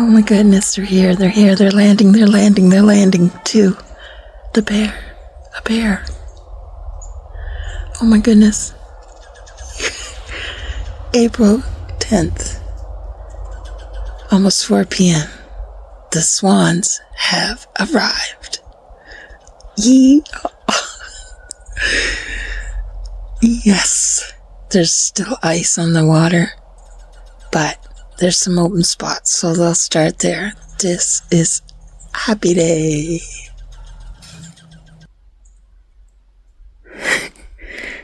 Oh my goodness, they're here, they're landing too. The bear, a bear. Oh my goodness. April 10th, almost 4 p.m. The swans have arrived. Yes, there's still ice on the water, but there's some open spots, so they'll start there. This is happy day.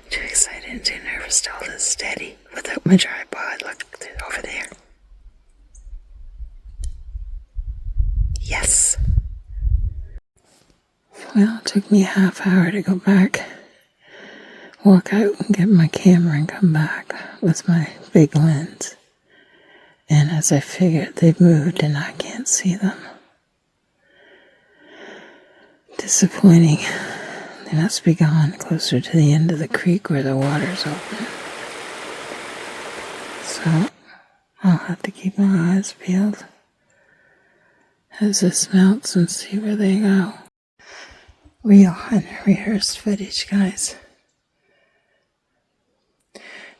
Too excited and too nervous to hold it steady without my tripod. Look over there. Yes. Well, it took me a half hour to go back, walk out and get my camera and come back with my big lens. And as I figured, they've moved and I can't see them. Disappointing. They must be gone closer to the end of the creek where the water's open. So I'll have to keep my eyes peeled as this melts and see where they go. Real unrehearsed footage, guys.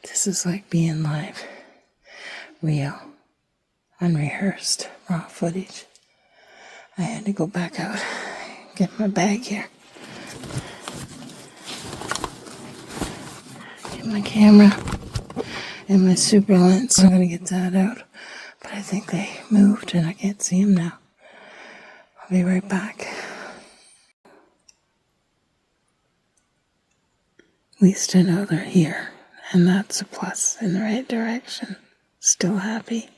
This is like being live. Real, unrehearsed, raw footage. I had to go back out, get my bag here. Get my camera and my super lens. I'm going to get that out. But I think they moved and I can't see them now. I'll be right back. At least I know they're here. And that's a plus in the right direction. Still happy.